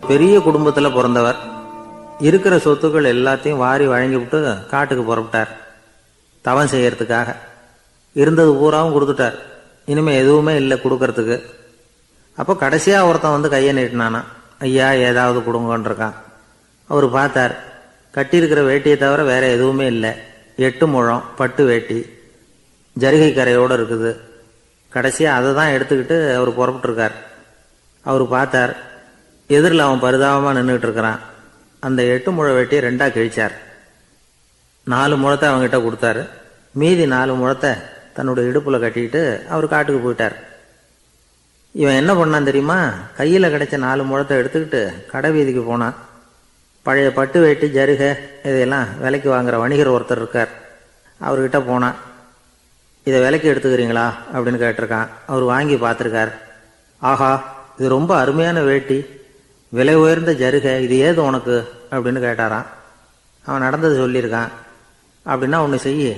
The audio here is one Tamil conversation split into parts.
பெரிய குடும்பத்தில் பிறந்தவர். இருக்கிற சொத்துக்கள் எல்லாத்தையும் வாரி வழங்கிவிட்டு காட்டுக்கு புறப்பட்டார் தவம் செய்யறதுக்காக. இருந்தது பூராவும் கொடுத்துட்டார். இனிமேல் எதுவுமே இல்லை கொடுக்கறதுக்கு. அப்போ கடைசியாக ஒருத்தன் வந்து கையை நீட்டினானா, ஐயா ஏதாவது கொடுங்கன்றிருக்கான். அவர் பார்த்தார், கட்டியிருக்கிற வேட்டியை தவிர வேற எதுவுமே இல்லை. 8 முழம் பட்டு வேட்டி, ஜரிகை கரையோடு இருக்குது. கடைசியாக அதை தான் எடுத்துக்கிட்டு அவர் புறப்பட்டுருக்கார். அவர் பார்த்தார், எதிரில் அவன் பரிதாபமாக நின்றுட்டு இருக்கிறான். அந்த 8 முழ வேட்டியை 2ஆக கிழிச்சார். 4 முழத்தை அவங்ககிட்ட கொடுத்தாரு. மீதி 4 முழத்தை தன்னுடைய இடுப்பில் கட்டிக்கிட்டு அவர் காட்டுக்கு போயிட்டார். இவன் என்ன பண்ணான் தெரியுமா? கையில் கிடைச்ச 4 முழத்தை எடுத்துக்கிட்டு கடை வீதிக்கு போனான். பழைய பட்டு வேட்டி ஜருகை இதையெல்லாம் விலைக்கு வாங்குற வணிகர் ஒருத்தர் இருக்கார். அவர்கிட்ட போனான். இதை விலைக்கு எடுத்துக்கிறீங்களா அப்படின்னு கேட்டிருக்கான். அவர் வாங்கி பார்த்துருக்கார். ஆஹா, இது ரொம்ப அருமையான வேட்டி, விலை உயர்ந்த ஜருகை, இது ஏது உனக்கு அப்படின்னு கேட்டாரான். அவன் நடந்தது சொல்லியிருக்கான். அப்படின்னா ஒன்று செய்ய,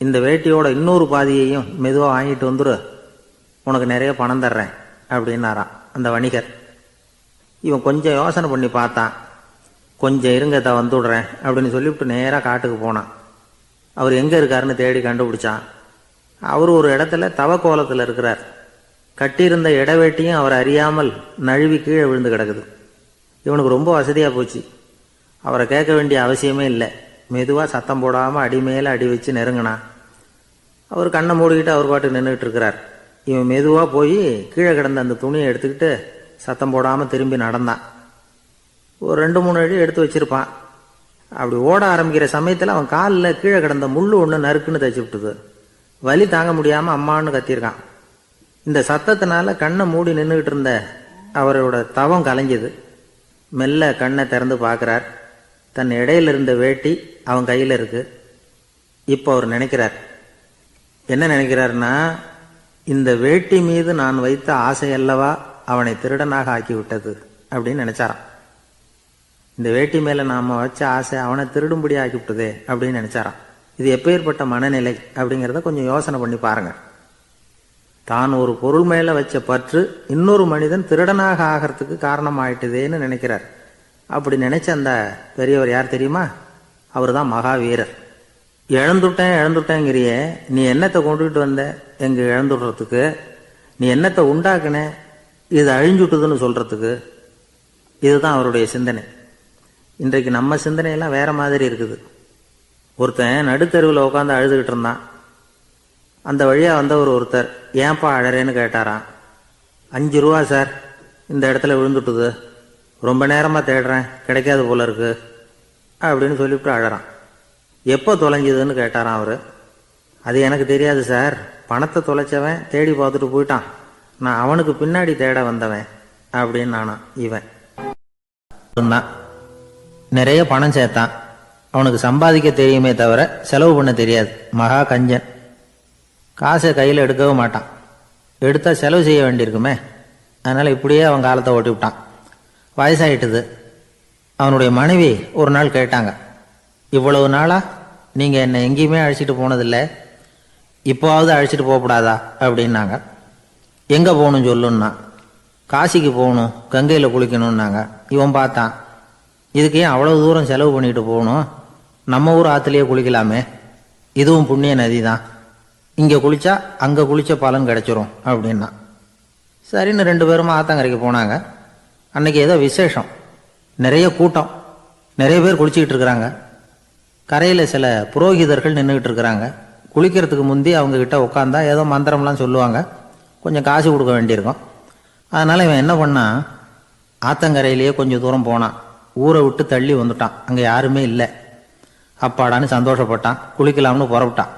இந்த வேட்டியோட இன்னொரு பாதியையும் மெதுவாக வாங்கிட்டு வந்துரு, உனக்கு நிறைய பணம் தர்றேன் அப்படின்னாரான் அந்த வணிகர். இவன் கொஞ்சம் யோசனை பண்ணி பார்த்தான். கொஞ்சம் இருங்க, வந்துடுறேன் அப்படின்னு சொல்லிவிட்டு நேராக காட்டுக்கு போனான். அவர் எங்கே இருக்காருன்னு தேடி கண்டுபிடிச்சான். அவர் ஒரு இடத்துல தவக்கோலத்தில் இருக்கிறார். கட்டியிருந்த இடவேட்டியும் அவர் அறியாமல் நழுவி கீழே விழுந்து கிடக்குது. இவனுக்கு ரொம்ப வசதியாக போச்சு. அவரை கேட்க வேண்டிய அவசியமே இல்லை. மெதுவாக சத்தம் போடாமல் அடி மேலே அடி வச்சு நெருங்கினான். அவர் கண்ணை மூடிக்கிட்டு அவர் பாட்டு நின்றுக்கிட்டு இருக்கிறார். இவன் மெதுவாக போய் கீழே கிடந்த அந்த துணியை எடுத்துக்கிட்டு சத்தம் போடாமல் திரும்பி நடந்தான். ஒரு 2-3 அடி எடுத்து வச்சிருப்பான். அப்படி ஓட ஆரம்பிக்கிற சமயத்தில் அவன் காலில் கீழே கிடந்த முள்ளு ஒன்று நறுக்குன்னு தைச்சி விட்டுது. வலி தாங்க முடியாமல் அம்மான்னு கத்தியிருக்கான். இந்த சத்தத்தினால கண்ணை மூடி நின்றுக்கிட்டு இருந்த அவரோட தவம் கலைஞ்சது. மெல்ல கண்ணை திறந்து பார்க்குறார். தன் இடையில இருந்த வேட்டி அவன் கையில் இருக்கு. இப்போ அவர் நினைக்கிறார். என்ன நினைக்கிறார்னா, இந்த வேட்டி மீது நான் வைத்த ஆசையல்லவா அவனை திருடனாக ஆக்கி விட்டது அப்படின்னு நினைச்சாரான். இந்த வேட்டி மேலே நாம் வச்ச ஆசை அவனை திருடும்படி ஆக்கி விட்டதே அப்படின்னு நினைச்சாரான். இது எப்பேற்பட்ட மனநிலை அப்படிங்கிறத கொஞ்சம் யோசனை பண்ணி பாருங்க. தான் ஒரு பொருள் மேலே வச்ச பற்று இன்னொரு மனிதன் திருடனாக ஆகிறதுக்கு காரணம் ஆயிட்டுதேன்னு நினைக்கிறார். அப்படி நினைச்ச அந்த பெரியவர் யார் தெரியுமா? அவர் தான் மகாவீரர். இழந்துட்டேங்கிறியே, நீ என்னத்தை கொண்டுகிட்டு வந்த எங்க இழந்துடுறதுக்கு? நீ என்னத்தை உண்டாக்குன இது அழிஞ்சுட்டுதுன்னு சொல்றதுக்கு? இதுதான் அவருடைய சிந்தனை. இன்றைக்கு நம்ம சிந்தனையெல்லாம் வேற மாதிரி இருக்குது. ஒருத்தன் நடுத்தெருவில் உட்காந்து அழுதுகிட்டு இருந்தான். அந்த வழியாக வந்தவர் ஒருத்தர், ஏன்பா அழறேன்னு கேட்டாராம். 5 ரூபா சார், இந்த இடத்துல விழுந்துட்டுது, ரொம்ப நேரமாக தேடுறேன், கிடைக்காது போல இருக்கு அப்படின்னு சொல்லிவிட்டு அழறான். எப்போ தொலைஞ்சதுன்னு கேட்டாரான் அவர். அது எனக்கு தெரியாது சார், பணத்தை தொலைச்சவன் தேடி பார்த்துட்டு போயிட்டான், நான் அவனுக்கு பின்னாடி தேட வந்தவன் அப்படின்னு நானா. இவன் நிறைய பணம் சேர்த்தான். அவனுக்கு சம்பாதிக்க தெரியுமே தவிர செலவு பண்ண தெரியாது. மகா கஞ்சன். காசை கையில் எடுக்கவும் மாட்டான். எடுத்தா செலவு செய்ய வேண்டியிருக்குமே. அதனால் இப்படியே அவன் காலத்தை ஓட்டி விட்டான். வயசாயிட்டுது. அவனுடைய மனைவி ஒரு நாள் கேட்டாங்க, இவ்வளவு நாளா நீங்கள் என்னை எங்கேயுமே அழைச்சிட்டு போனதில்லை, இப்போவாவது அழைச்சிட்டு போகக்கூடாதா அப்படின்னாங்க. எங்கே போகணும் சொல்லுன்னா. காசிக்கு போகணும், கங்கையில் குளிக்கணும்னாங்க. இவன் பார்த்தான், இதுக்கு ஏன் அவ்வளோ தூரம் செலவு பண்ணிட்டு போகணும், நம்ம ஊர் ஆற்றுலையே குளிக்கலாமே, இதுவும் புண்ணிய நதி தான், இங்கே குளிச்சா அங்கே குளிச்ச பலன் கிடைச்சிரும் அப்படின்னா. சரின்னு 2 பேரும் ஆத்தங்கரைக்கு போனாங்க. அன்னைக்கு ஏதோ விசேஷம், நிறைய கூட்டம், நிறைய பேர் குளிச்சுக்கிட்டு இருக்கிறாங்க. கரையில் சில புரோகிதர்கள் நின்றுக்கிட்டு இருக்கிறாங்க. குளிக்கிறதுக்கு முந்தி அவங்க கிட்ட உட்காந்தா ஏதோ மந்திரம்லாம் சொல்லுவாங்க, கொஞ்சம் காசு கொடுக்க வேண்டியிருக்கும். அதனால் இவன் என்ன பண்ணான், ஆத்தங்கரையிலேயே கொஞ்சம் தூரம் போனான். ஊரை விட்டு தள்ளி வந்துட்டான். அங்கே யாருமே இல்லை. அப்பாடான்னு சந்தோஷப்பட்டான். குளிக்கலாம்னு புறப்பட்டான்.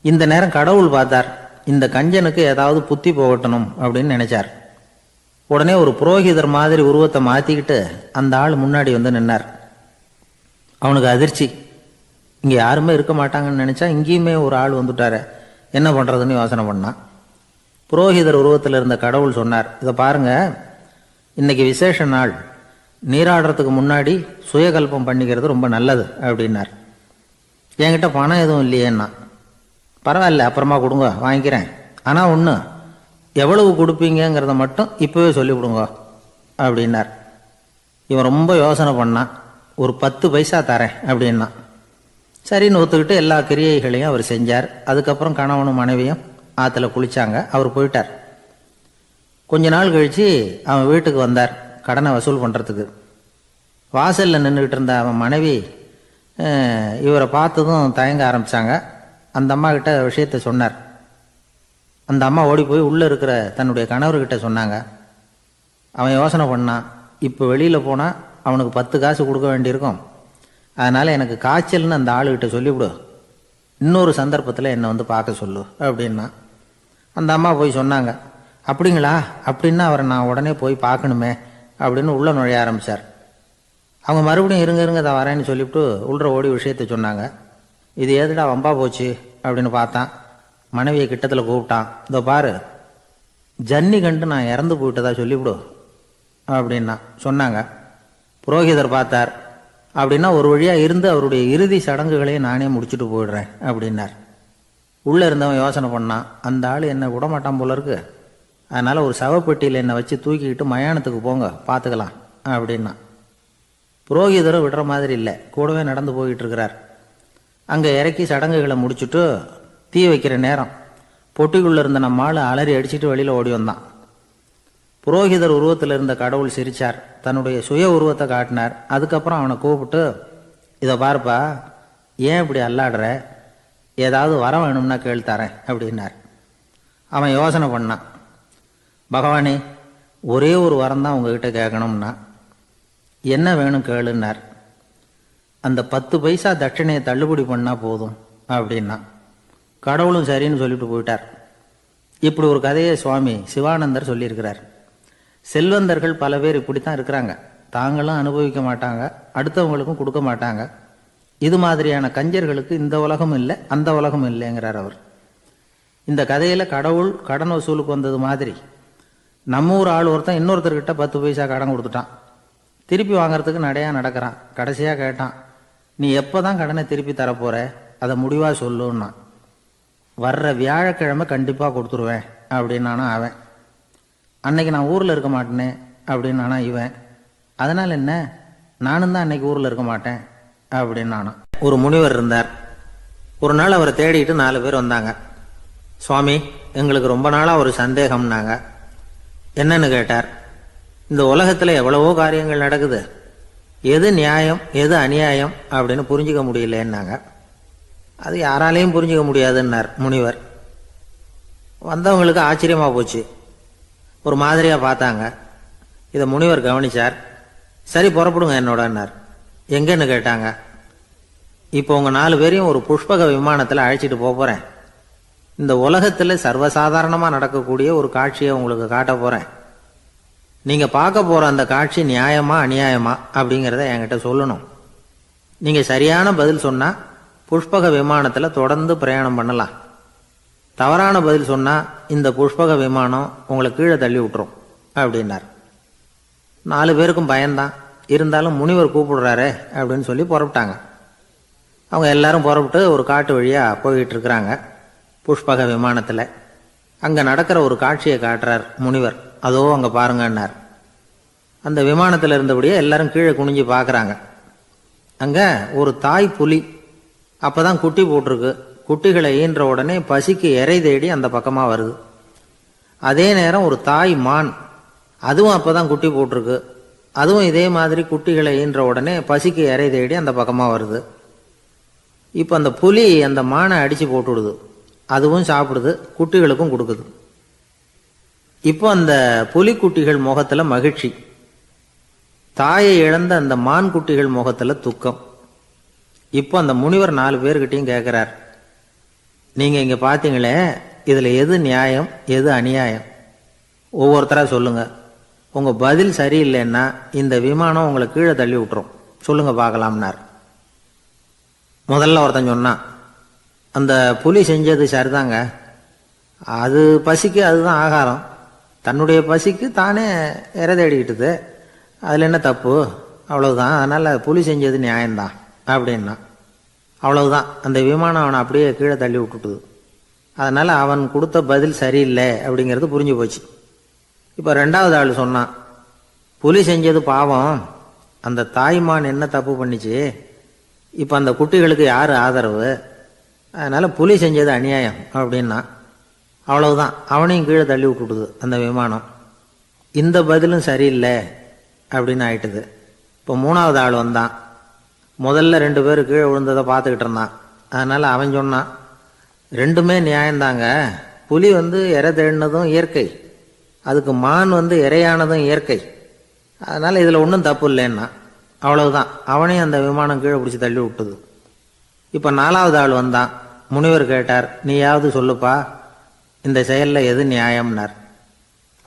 இந்த நேரம் கடவுள் பார்த்தார், இந்த கஞ்சனுக்கு ஏதாவது புத்தி போகட்டணும் அப்படின்னு நினைச்சார். உடனே ஒரு புரோகிதர் மாதிரி உருவத்தை மாற்றிக்கிட்டு அந்த ஆள் முன்னாடி வந்து நின்னார். அவனுக்கு அதிர்ச்சி. இங்கே யாருமே இருக்க மாட்டாங்கன்னு நினச்சா இங்கேயுமே ஒரு ஆள் வந்துட்டாரு, என்ன பண்ணுறதுன்னு யோசனை பண்ணான். புரோகிதர் உருவத்தில் இருந்த கடவுள் சொன்னார், இதை பாருங்க, இன்னைக்கு விசேஷ நாள், நீராடுறதுக்கு முன்னாடி சுயகல்பம் பண்ணிக்கிறது ரொம்ப நல்லது அப்படின்னார். என்கிட்ட பணம் எதுவும் இல்லையேன்னா. பரவாயில்ல, அப்புறமா கொடுங்க, வாங்கிக்கிறேன். ஆனால் ஒன்று, எவ்வளவு கொடுப்பீங்கிறத மட்டும் இப்போவே சொல்லிவிடுங்க அப்படின்னார். இவன் ரொம்ப யோசனை பண்ணான். ஒரு 10 பைசா தரேன் அப்படின்னா. சரின்னு ஒத்துக்கிட்டு எல்லா கிரியைகளையும் அவர் செஞ்சார். அதுக்கப்புறம் கணவனும் மனைவியும் ஆற்றுல குளிச்சாங்க. அவர் போயிட்டார். கொஞ்ச நாள் கழித்து அவன் வீட்டுக்கு வந்தார் கடனை வசூல் பண்ணுறதுக்கு. வாசலில் நின்றுக்கிட்டு இருந்த அவன் மனைவி இவரை பார்த்ததும் தயங்க ஆரம்பித்தாங்க. அந்த அம்மா கிட்ட விஷயத்த சொன்னார். அந்த அம்மா ஓடி போய் உள்ளே இருக்கிற தன்னுடைய கணவர்கிட்ட சொன்னாங்க. அவன் யோசனை பண்ணான், இப்போ வெளியில் போனால் அவனுக்கு 10 காசு கொடுக்க வேண்டியிருக்கும். அதனால் எனக்கு காய்ச்சல்னு அந்த ஆளுகிட்ட சொல்லிவிடு, இன்னொரு சந்தர்ப்பத்தில் என்னை வந்து பார்க்க சொல்லு அப்படின்னா. அந்த அம்மா போய் சொன்னாங்க. அப்படிங்களா, அப்படின்னா அவரை நான் உடனே போய் பார்க்கணுமே அப்படின்னு உள்ளே நுழைய ஆரம்பித்தார். அவங்க மறுபடியும் இருங்க தான் வரேன்னு சொல்லிவிட்டு உள்ள ஓடி விஷயத்த சொன்னாங்க. இது ஏதுடா வம்பா போச்சு அப்படின்னு பார்த்தான். மனைவியை கிட்டத்தில் கூப்பிட்டான். இதோ பாரு, ஜன்னி கண்டு நான் இறந்து போயிட்டதா சொல்லிவிடு அப்படின்னா சொன்னாங்க. புரோகிதர் பார்த்தார். அப்படின்னா ஒரு வழியாக இருந்து அவருடைய இறுதி சடங்குகளையும் நானே முடிச்சுட்டு போயிடுறேன் அப்படின்னார். உள்ளே இருந்தவன் யோசனை பண்ணான், அந்த ஆள் என்னை விடமாட்டான் போல இருக்கு. அதனால் ஒரு சவப்பெட்டியில் என்னை வச்சு தூக்கிக்கிட்டு மயானத்துக்கு போங்க, பார்த்துக்கலாம் அப்படின்னா. புரோகிதரும் விடுற மாதிரி இல்லை, கூடவே நடந்து போயிட்டு இருக்கிறார். அங்கே இறக்கி சடங்குகளை முடிச்சுட்டு தீ வைக்கிற நேரம் பொட்டிக்குள்ளே இருந்த நம்மால் அலறி அடிச்சுட்டு வெளியில் ஓடி வந்தான். புரோகிதர் உருவத்தில் இருந்த கடவுள் சிரித்தார். தன்னுடைய சுய உருவத்தை காட்டினார். அதுக்கப்புறம் அவனை கூப்பிட்டு, இதை பாருப்பா, ஏன் இப்படி அல்லாடுற, ஏதாவது வரம் வேணும்னா கேள்வித்தரேன் அப்படின்னார். அவன் யோசனை பண்ணான். பகவானே, ஒரே ஒரு வரம் தான் உங்ககிட்ட கேட்கணும்னா. என்ன வேணும் கேளுன்னார். அந்த 10 பைசா தட்சணையை தள்ளுபடி பண்ணால் போதும் அப்படின்னா. கடவுளும் சரின்னு சொல்லிட்டு போயிட்டார். இப்படி ஒரு கதையை சுவாமி சிவானந்தர் சொல்லியிருக்கிறார். செல்வந்தர்கள் பல பேர் இப்படித்தான் இருக்கிறாங்க. தாங்களும் அனுபவிக்க மாட்டாங்க, அடுத்தவங்களுக்கும் கொடுக்க மாட்டாங்க. இது மாதிரியான கஞ்சர்களுக்கு இந்த உலகம் இல்லை, அந்த உலகம் இல்லைங்கிறார் அவர். இந்த கதையில் கடவுள் கடன் வசூலுக்கு வந்தது மாதிரி நம்ம ஊர் ஆள் ஒருத்தன் இன்னொருத்தர்கிட்ட 10 பைசா கடன் கொடுத்துட்டான். திருப்பி வாங்கறதுக்கு நடையா நடக்கிறான். கடைசியாக கேட்டான், நீ எப்போ தான் கடனை திருப்பி தரப்போற, அதை முடிவாக சொல்லுன்னா. வர்ற வியாழக்கிழமை கண்டிப்பாக கொடுத்துருவேன் அப்படின்னானா அவன். அன்னைக்கு நான் ஊரில் இருக்க மாட்டேனே அப்படின்னானா இவன். அதனால் என்ன, நானும் தான் அன்னைக்கு ஊரில் இருக்க மாட்டேன் அப்படின்னானா. ஒரு முனிவர் இருந்தார். ஒரு நாள் அவரை தேடிட்டு 4 பேர் வந்தாங்க. சுவாமி, எங்களுக்கு ரொம்ப நாளாக ஒரு சந்தேகம்னாங்க. என்னன்னு கேட்டார். இந்த உலகத்தில் எவ்வளவோ காரியங்கள் நடக்குது, எது நியாயம் எது அநியாயம் அப்படின்னு புரிஞ்சிக்க முடியலன்னாங்க. அது யாராலையும் புரிஞ்சிக்க முடியாதுன்னார் முனிவர். வந்தவங்களுக்கு ஆச்சரியமாக போச்சு, ஒரு மாதிரியாக பார்த்தாங்க. இதை முனிவர் கவனிச்சார். சரி புறப்படுங்க என்னோடன்னார். எங்கன்னு கேட்டாங்க. இப்போ உங்கள் 4 பேரையும் ஒரு புஷ்பக விமானத்தில் அழைச்சிட்டு போகிறேன். இந்த உலகத்தில் சர்வசாதாரணமாக நடக்கக்கூடிய ஒரு காட்சியை உங்களுக்கு காட்ட போகிறேன். நீங்கள் பார்க்க போகிற அந்த காட்சி நியாயமா அநியாயமா அப்படிங்கிறத என்கிட்ட சொல்லணும். நீங்கள் சரியான பதில் சொன்னால் புஷ்பக விமானத்தில் தொடர்ந்து பிரயாணம் பண்ணலாம். தவறான பதில் சொன்னால் இந்த புஷ்பக விமானம் உங்களை கீழே தள்ளி விட்டுரும் அப்படின்னார். 4 பேருக்கும் பயந்தான். இருந்தாலும் முனிவர் கூப்பிடுறாரே அப்படின்னு சொல்லி புறப்பட்டாங்க. அவங்க எல்லாரும் புறப்பட்டு ஒரு காட்டு வழியாக போய்கிட்டு இருக்கிறாங்க புஷ்பக விமானத்தில். அங்கே நடக்கிற ஒரு காட்சியை காட்டுறார் முனிவர். அதோ அங்கே பாருங்கன்னார். அந்த விமானத்தில் இருந்தபடியே எல்லாரும் கீழே குனிஞ்சு பார்க்குறாங்க. அங்கே ஒரு தாய் புலி அப்போ தான் குட்டி போட்டிருக்கு. குட்டிகளை ஈன்ற உடனே பசிக்கு இறை தேடி அந்த பக்கமாக வருது. அதே நேரம் ஒரு தாய் மான், அதுவும் அப்போ தான் குட்டி போட்டிருக்கு. அதுவும் இதே மாதிரி குட்டிகளை ஈன்ற உடனே பசிக்கு இறை தேடி அந்த பக்கமாக வருது. இப்போ அந்த புலி அந்த மானை அடித்து போட்டுவிடுது. அதுவும் சாப்பிடுது, குட்டிகளுக்கும் கொடுக்குது. இப்போ அந்த புலிக்குட்டிகள் முகத்தில் மகிழ்ச்சி, தாயை இழந்த அந்த மான் குட்டிகள் முகத்தில் துக்கம். இப்போ அந்த முனிவர் 4 பேர்கிட்டையும் கேட்குறார், நீங்கள் இங்கே பார்த்தீங்களே, இதில் எது நியாயம் எது அநியாயம், ஒவ்வொருத்தராக சொல்லுங்கள். உங்கள் பதில் சரியில்லைன்னா இந்த விமானம் உங்களை கீழே தள்ளி விட்டுரும், சொல்லுங்கள் பார்க்கலாம்னார். முதல்ல ஒருத்தன் சொன்னான், அந்த புலி செஞ்சது சரிதாங்க, அது பசிக்கு அதுதான் ஆகாரம், தன்னுடைய பசிக்கு தானே இறை தேடிக்கிட்டுது, அதில் என்ன தப்பு, அவ்வளவுதான், அதனால் புலி செஞ்சது நியாயம்தான் அப்படின்னா. அவ்வளவுதான், அந்த விமானம் அவனை அப்படியே கீழே தள்ளி விட்டுட்டுது. அதனால் அவன் கொடுத்த பதில் சரியில்லை அப்படிங்கிறது புரிஞ்சு போச்சு. இப்போ 2வது ஆள் சொன்னான், புலி செஞ்சது பாவம், அந்த தாய்மான் என்ன தப்பு பண்ணிச்சு, இப்போ அந்த குட்டிகளுக்கு யார் ஆதரவு, அதனால புலி செஞ்சது அநியாயம் அப்படின்னா. அவ்வளவுதான், அவனையும் கீழே தள்ளி விட்டுடுது அந்த விமானம். இந்த பதிலும் சரியில்லை அப்படின்னு ஆயிட்டுது. இப்போ மூணாவது ஆள் வந்தான். முதல்ல 2 பேர் கீழே விழுந்ததை பார்த்துக்கிட்டு இருந்தான். அதனால் அவன் சொன்னான், ரெண்டுமே நியாயம்தாங்க. புலி இறை தேடினதும் இயற்கை, அதுக்கு மான் இறையானதும் இயற்கை, அதனால் இதில் ஒன்றும் தப்பு இல்லைன்னா. அவ்வளவுதான், அவனையும் அந்த விமானம் கீழே பிடிச்சி தள்ளி விட்டுது. இப்போ 4வது ஆள் வந்தான். முனிவர் கேட்டார், நீயாவது சொல்லுப்பா, இந்த செயலில் எது நியாயம்னார்.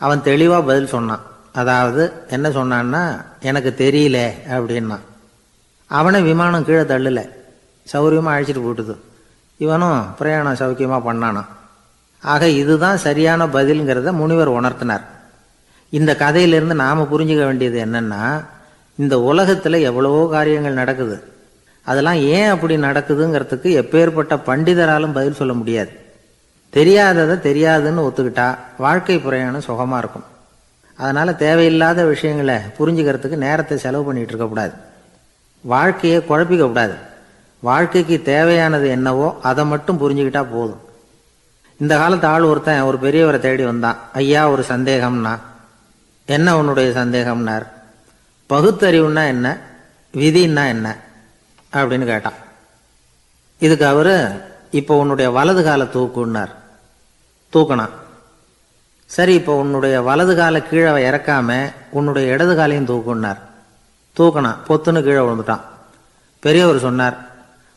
அவன் தெளிவாக பதில் சொன்னான். அதாவது என்ன சொன்னான்னா, எனக்கு தெரியல அப்படின்னா. அவனை விமானம் கீழே தள்ளலை, சௌரியமாக அழைச்சிட்டு போட்டுது. இவனும் பிரயாணம் சௌக்கியமாக பண்ணானான். ஆக இதுதான் சரியான பதில்ங்கிறத முனிவர் உணர்த்தினார். இந்த கதையிலிருந்து நாம் புரிஞ்சுக்க வேண்டியது என்னன்னா, இந்த உலகத்தில் எவ்வளவோ காரியங்கள் நடக்குது. அதெல்லாம் ஏன் அப்படி நடக்குதுங்கிறதுக்கு எப்பேற்பட்ட பண்டிதராலும் பதில் சொல்ல முடியாது. தெரியாததை தெரியாதுன்னு ஒத்துக்கிட்டா வாழ்க்கை பிரயாணம் சுகமாக இருக்கும். அதனால் தேவையில்லாத விஷயங்களை புரிஞ்சுக்கிறதுக்கு நேரத்தை செலவு பண்ணிகிட்டு இருக்கக்கூடாது. வாழ்க்கையை குழப்பிக்க கூடாது. வாழ்க்கைக்கு தேவையானது என்னவோ அதை மட்டும் புரிஞ்சுக்கிட்டா போதும். இந்த காலத்து ஆள் ஒருத்தன் ஒரு பெரியவரை தேடி வந்தான். ஐயா, ஒரு சந்தேகம்னா. என்ன உன்னுடைய சந்தேகம்னார். பகுத்தறிவுன்னா என்ன, விதின்னா என்ன அப்படின்னு கேட்டான். இதுக்கு அவரு, இப்போ உன்னுடைய வலது காலை தூக்குன்னார். தூக்கினான். சரி, இப்போ உன்னுடைய வலது காலை கீழே இறக்காம உன்னுடைய இடது காலையும் தூக்குன்னார். தூக்கினான். பொத்துன்னு கீழே விழுந்துட்டான். பெரியவர் சொன்னார்,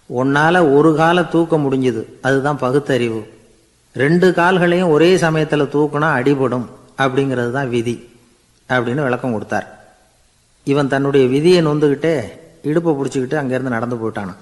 உன்னால் ஒரு காலை தூக்க முடிஞ்சுது, அதுதான் பகுத்தறிவு. 2 கால்களையும் ஒரே சமயத்தில் தூக்குனா அடிபடும், அப்படிங்கிறது தான் விதி அப்படின்னு விளக்கம் கொடுத்தார். இவன் தன்னுடைய விதியை நொந்துக்கிட்டே இடுப்பை பிடிச்சிக்கிட்டு அங்கேருந்து நடந்து போயிட்டானான்.